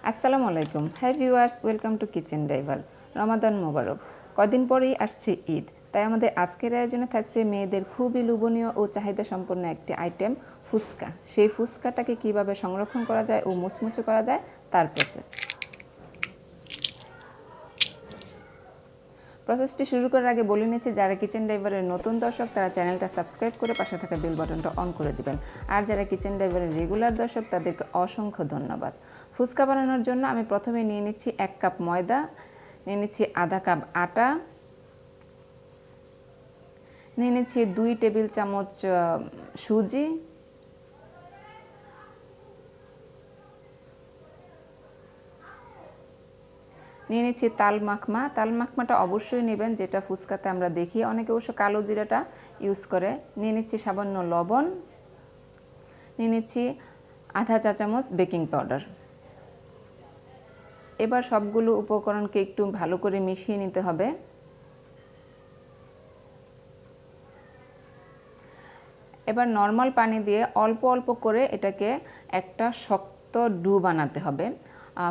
আসসালামু আলাইকুম। Hi viewers, welcome to kitchen driver. রমাদান মোবারক। কদিন পরেই আসছে ঈদ, তাই আমাদের আজকের আয়োজনে থাকছে মেয়েদের খুবই লোভনীয় ও চাহিদা সম্পন্ন একটি আইটেম, ফুচকা। সেই ফুচকাটাকে কিভাবে সংরক্ষণ করা যায় ও মুচমুচে করা যায় তার প্রসেসটি শুরু করার আগে বলে নিয়েছি, যারা কিচেন ড্রাইভারের নতুন দর্শক তারা চ্যানেলটা সাবস্ক্রাইব করে পাশে থাকা বেল বাটনটা অন করে দিবেন, আর যারা কিচেন ড্রাইভারের রেগুলার দর্শক তাদেরকে অসংখ্য ধন্যবাদ। ফুচকা বানানোর জন্য আমি প্রথমে নিয়ে নিচ্ছি 1 কাপ ময়দা, নিয়ে নিচ্ছি আধা কাপ আটা, নিয়ে নিচ্ছি 2 টেবিল চামচ সুজি, নিয়ে নিচ্ছি তাল মাখমাটা অবশ্যই নেবেন, যেটা ফুচকাতে আমরা দেখি অনেকে অবশ্য কালো জিরাটা ইউজ করে। নিয়ে নিচ্ছি সামান্য লবণ, নিয়ে নিচ্ছি আধা চা চামচ বেকিং পাউডার। এবার সবগুলো উপকরণকে একটু ভালো করে মিশিয়ে নিতে হবে। এবার নর্মাল পানি দিয়ে অল্প অল্প করে এটাকে একটা শক্ত ডু বানাতে হবে।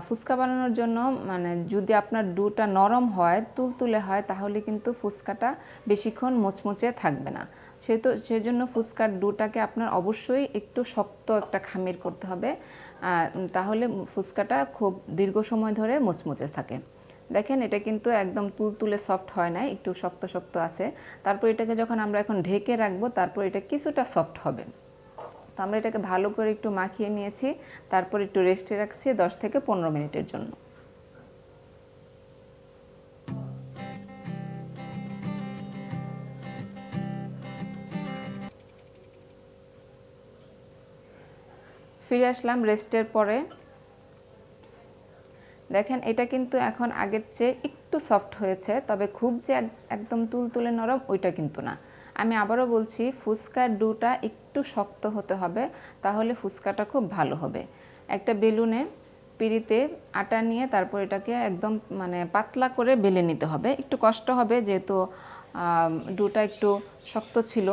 ফুচকা বানানোর জন্য যদি আপনার ডুটা নরম হয়, তুলতুলে হয়, তাহলে কিন্তু ফুচকাটা বেশিক্ষণ মুচমুচে থাকবে না। সেজন্য ফুচকার ডুটাকে আপনার অবশ্যই একটু শক্ত একটা খামির করতে হবে, তাহলে ফুচকাটা খুব দীর্ঘ সময় ধরে মুচমুচে থাকে। দেখেন, এটা কিন্তু একদম তুলতুলে সফট হয় না, একটু শক্ত শক্ত আছে। তারপর এটাকে যখন আমরা এখন ঢেকে রাখবো, তারপর এটা কিছুটা সফট হবে। তো আমরা এটাকে ভালো করে একটু মাখিয়ে নিয়েছি, তারপর একটু রেস্টে রাখছি 10 থেকে 15 মিনিটের জন্য। ফিরে আসলাম রেস্টের পরে। দেখেন, এটা কিন্তু এখন আগের চেয়ে একটু সফট হয়েছে, তবে খুব যে একদম তুলতুলে নরম ওইটা কিন্তু না। আমি আবারও বলছি, ফুচকার ডুটা একটু শক্ত হতে হবে, তাহলে ফুচকাটা খুব ভালো হবে। একটা বেলুনে পিঁড়িতে আটা নিয়ে তারপর এটাকে একদম পাতলা করে বেলে নিতে হবে। একটু কষ্ট হবে যেহেতু ডুটা একটু শক্ত ছিল,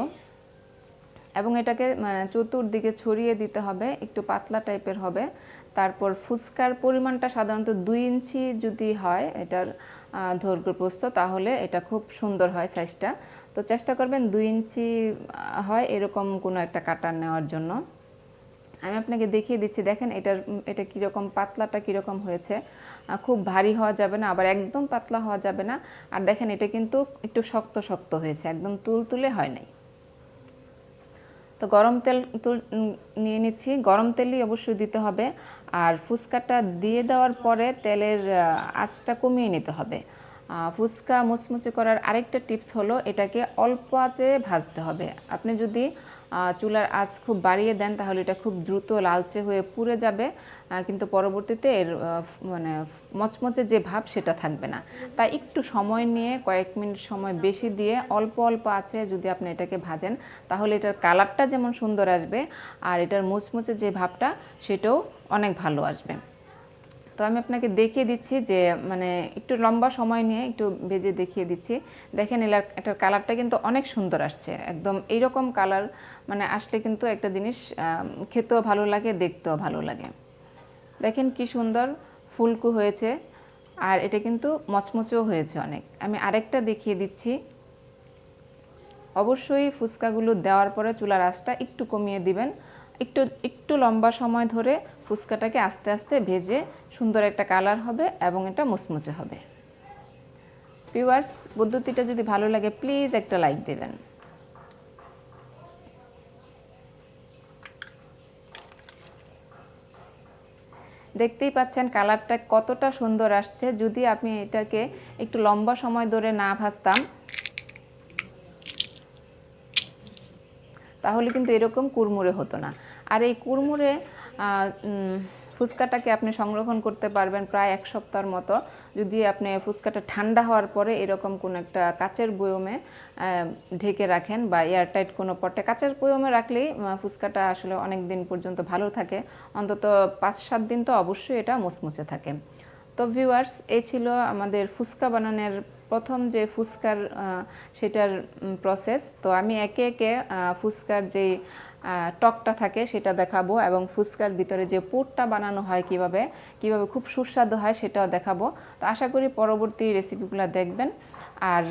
এবং এটাকে চতুর্দিকে ছড়িয়ে দিতে হবে, একটু পাতলা টাইপের হবে। তারপর ফুচকার পরিমাণটা সাধারণত 2 ইঞ্চি যদি হয় এটার দৈর্ঘ্য প্রস্থ, তাহলে এটা খুব সুন্দর হয় সাইজটা। তো চেষ্টা করবেন 2 ইঞ্চি হয় এরকম কোনো একটা কাটার নেওয়ার জন্য। আমি আপনাকে দেখিয়ে দিচ্ছি, দেখেন এটা কীরকম, পাতলাটা কীরকম হয়েছে। খুব ভারী হওয়া যাবে না, আবার একদম পাতলা হওয়া যাবে না। আর দেখেন, এটা কিন্তু একটু শক্ত শক্ত হয়েছে, একদম তুলতুলে হয় নাই। তো গরম তেল নিয়ে নিচ্ছি, গরম তেলই অবশ্যই দিতে হবে। আর ফুচকাটা দিয়ে দেওয়ার পরে তেলের আঁচটা কমিয়ে নিতে হবে। ফুচকা মুচমুচে করার আরেকটা টিপস হলো, এটাকে অল্প আঁচে ভাজতে হবে। আপনি যদি চুলার আঁচ খুব বাড়িয়ে দেন, তাহলে এটা খুব দ্রুত লালচে হয়ে পুড়ে যাবে, কিন্তু পরবর্তীতে এর মচমচে যে ভাব সেটা থাকবে না। তাই একটু সময় নিয়ে, কয়েক মিনিট সময় বেশি দিয়ে অল্প অল্প আঁচে যদি আপনি এটাকে ভাজেন, তাহলে এটার কালারটা যেমন সুন্দর আসবে, আর এটার মুচমুচে যে ভাবটা সেটাও অনেক ভালো আসবে। তো আমি আপনাকে দেখিয়ে দিচ্ছি যে একটু লম্বা সময় নিয়ে একটু ভেজে দেখিয়ে দিচ্ছি। দেখেন, এটার কালারটা কিন্তু অনেক সুন্দর আসছে, একদম এইরকম কালার আসলে কিন্তু একটা জিনিস খেতেও ভালো লাগে, দেখতেও ভালো লাগে। দেখেন কি সুন্দর ফুলকো হয়েছে, আর এটা কিন্তু মচমচেও হয়েছে অনেক। আমি আরেকটা দেখিয়ে দিচ্ছি। অবশ্যই ফুচকাগুলো দেওয়ার পরে চুলার আঁচটা একটু কমিয়ে দিবেন। একটু লম্বা সময় ধরে ফুচকাটাকে আস্তে আস্তে ভেজে সুন্দর একটা কালার হবে এবং এটা মুচমুচে হবে। ভিউয়ার্স, পদ্ধতিটা যদি ভালো লাগে প্লিজ একটা লাইক দেবেন। দেখতেই পাচ্ছেন কালারটা কতটা সুন্দর আসছে। যদি আপনি এটাকে একটু লম্বা সময় ধরে না ভাজতাম, তাহলে কিন্তু এরকম কুড়মুড়ে হতো না। আর এই কুড়মুড়ে ফুচকাটাকে আপনি সংরক্ষণ করতে পারবেন প্রায় 1 সপ্তাহের মতো, যদি আপনি ফুচকাটা ঠান্ডা হওয়ার পরে এরকম কোনো একটা কাচের বয়মে ঢেকে রাখেন, বা এয়ারটাইট কোনো পটে। কাচের বয়মে রাখলেই ফুচকাটা আসলে অনেক দিন পর্যন্ত ভালো থাকে, অন্তত 5-7 দিন তো অবশ্যই এটা মুচমুচে থাকে। তো ভিউয়ার্স, এই ছিল আমাদের ফুচকা বানানোর প্রথম যে ফুচকার সেটার প্রসেস। তো আমি একে একে ফুচকার যেই টকটা থাকে সেটা দেখাবো, এবং ফুচকার ভিতরে যে পুরটা বানানো হয় কিভাবে খুব সুস্বাদু হয় সেটাও দেখাবো। তো আশা করি পরবর্তী রেসিপিগুলো দেখবেন। আর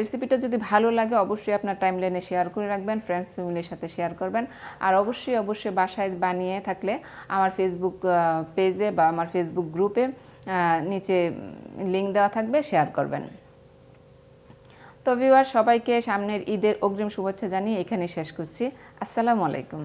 রেসিপিটা যদি ভালো লাগে অবশ্যই আপনার টাইমলাইনে শেয়ার করে রাখবেন, ফ্রেন্ডস ফ্যামিলির সাথে শেয়ার করবেন। আর অবশ্যই বাসায় বানিয়ে থাকলে আমার ফেসবুক পেজে বা আমার ফেসবুক গ্রুপে নিচে লিঙ্ক দেওয়া থাকবে, শেয়ার করবেন। তো ভিউয়ার, সবাইকে সামনের ঈদের অগ্রিম শুভেচ্ছা জানিয়ে এখানে শেষ করছি। আসসালামু আলাইকুম।